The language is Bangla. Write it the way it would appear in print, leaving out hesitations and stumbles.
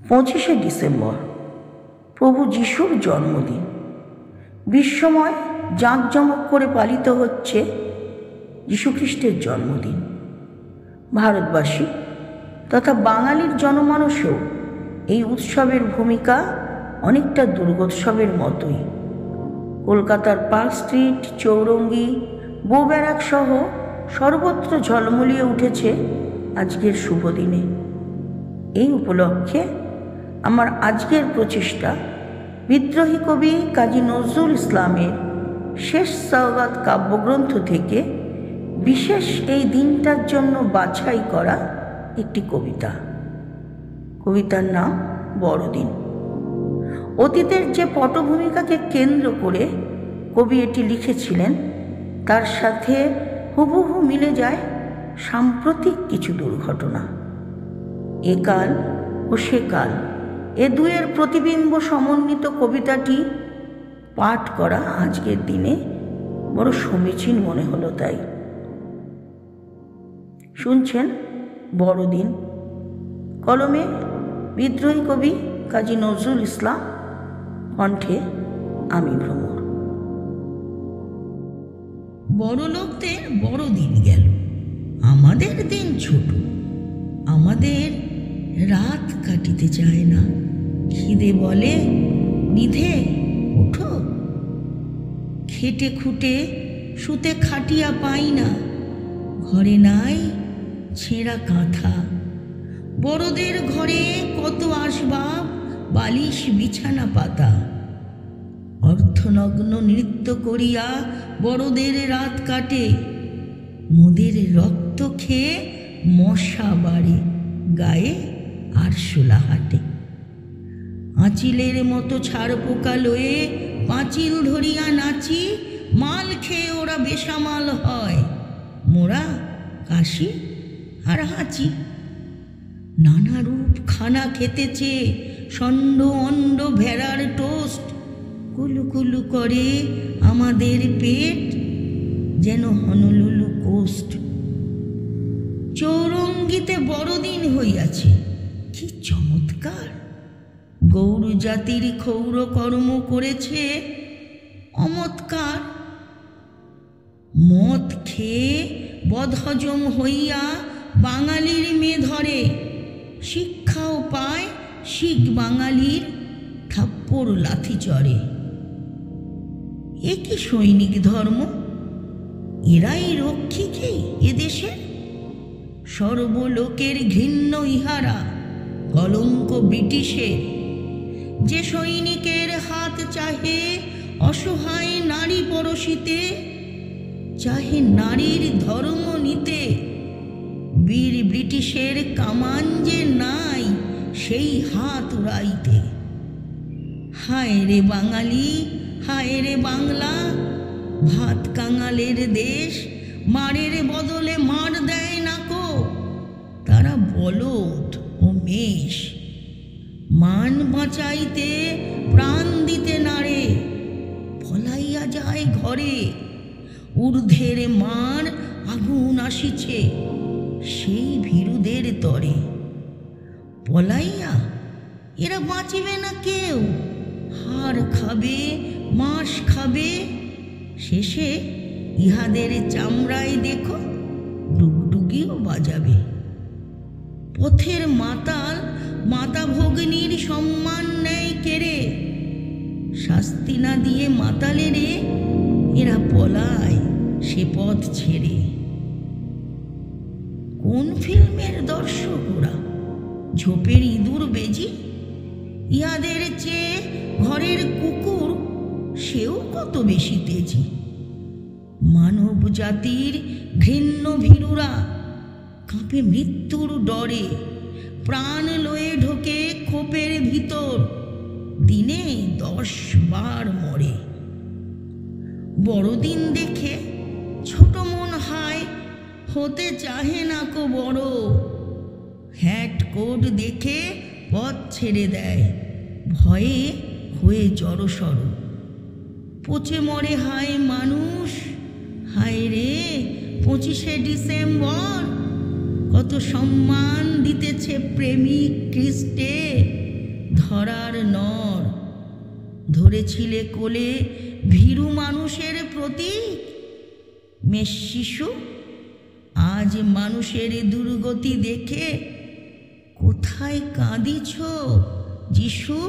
25শে ডিসেম্বর প্রভু যিশুর জন্মদিন। বিশ্বময় জাঁকজমক করে পালিত হচ্ছে যীশুখ্রিস্টের জন্মদিন। ভারতবাসী তথা বাঙালির জনমানসেও এই উৎসবের ভূমিকা অনেকটা দুর্গোৎসবের মতোই। কলকাতার পার্ক স্ট্রিট, চৌরঙ্গি, বউব্যারাক সহ সর্বত্র ঝলমলিয়ে উঠেছে আজকের শুভ দিনে। এই উপলক্ষে আমার আজকের প্রচেষ্টা বিদ্রোহী কবি কাজী নজরুল ইসলামের শেষ সওগাত কাব্যগ্রন্থ থেকে বিশেষ এই দিনটার জন্য বাছাই করা একটি কবিতা। কবিতার নাম বড়দিন। অতীতের যে পটভূমিকাকে কেন্দ্র করে কবি এটি লিখেছিলেন তার সাথে হুবহু মিলে যায় সাম্প্রতিক কিছু দুর্ঘটনা। একাল ও সেকাল এ দুয়ের প্রতিবিম্ব সমন্বিত কবিতাটি পাঠ করা আজকের দিনে বড় সমীচীন মনে হলো। তাই শুনছেন বড়দিন, কলমে বিদ্রোহী কবি কাজী নজরুল ইসলাম, কণ্ঠে আমি ভ্রমর। বড় লোকদের বড়দিন গেল, আমাদের দিন ছোট। আমাদের রাত কাটিতে চায় না, খিদে বলে নিধে ওঠো। খেটে খুঁটে শুতে খাটিয়া পাই না, ঘরে নাই ছেঁড়া কাঁথা। বড়দের ঘরে কত আসবাব, বালিশ বিছানা পাতা। অর্থনগ্ন নৃত্য করিয়া বড়দের রাত কাটে। মোদের রক্ত খেয়ে মশা বাড়ে, গায়ে আরশোলা হাটে। আঁচিলের মতো ছাড় পোকা লয়ে পাঁচিল ধরিয়া নাচি। মাল খেয়ে ওরা বেসামাল হয়, মোরা কাশি আর হাঁচি। নানা রূপ খানা খেতেছে, ষণ্ড অণ্ড ভেড়ার টোস্ট। কুলু কুলু করে আমাদের পেট, যেন হনলুলু কোস্ট। চৌরঙ্গিতে বড়দিন হইয়াছে, কি চমৎকার! গৌর জাতির ক্ষৌর কর্ম করেছে অমৎকার। মদ খেয়ে বদহজম হইয়া বাঙালির মেয়ে ধরে। শিক্ষাও পায় শিখ বাঙালির, থাপ্পড় লাথি চড়ে। এ কি সৈনিক ধর্ম? এরাই রক্ষীকে এদেশের? সর্বলোকের ঘৃণ্য ইহারা, কলঙ্ক ব্রিটিশের। যে সৈনিকের হাত চাহে অসহায় নারী পরশিতে, চাহে নারীর ধর্ম নিতে। বীর ব্রিটিশের কামান যে নাই, সেই হাত উড়াইতে। হায় রে বাঙালি, হায় রে বাংলা, ভাত কাঙালের দেশ। মারের বদলে মার দেয় নাকো, তারা বলদ ও মেষ। মান বাঁচাইতে প্রাণ দিতে নারে, পলাইয়া যায় ঘরে। ঊর্ধ্বের মার আগুন আসিছে, সেই ভীরুদের তরে। পলাইয়া এরা বাঁচিবে না কেউ, হার খাবে মাস খাবে। শেষে ইহাদের চামড়ায় দেখো ডুগডুগিও বাজাবে। পথের মাতাল মাতা ভগ্নীর সম্মান নেয় কেড়ে। শাস্তি না দিয়ে মাতালেরে এরা পলায় সে পথ ছেড়ে। কোন ফিল্মের দর্শক ওরা? ঝোপের ইঁদুর বেজি? ইহাদের চেয়ে ঘরের কুকুর সেও কত বেশি তেজি। মানব জাতির ঘৃণ্য ভীরুরা কাঁপে মৃত্যুর ডরে। প্রাণ লয়ে ঢোকে খোপের ভিতর, দিনে 10 বার মরে। বড়দিন দেখে ছোট মন হায়, হতে চাহে না কো বড়। হ্যাট কোট দেখে পথ ছেড়ে দেয়, ভয়ে হয়ে জড়সড়। পচে মরে হায় মানুষ, হায় রে 25শে ডিসেম্বর। কত সম্মান দিতেছে প্রেমিক খ্রিস্টে, ধরার নর, ধরেছিলে কোলে ভীরু মানুষের প্রতীক। মেষ শিশু, আজ মানুষের দুর্গতি দেখে কোথায় কাঁদিছ যিশু?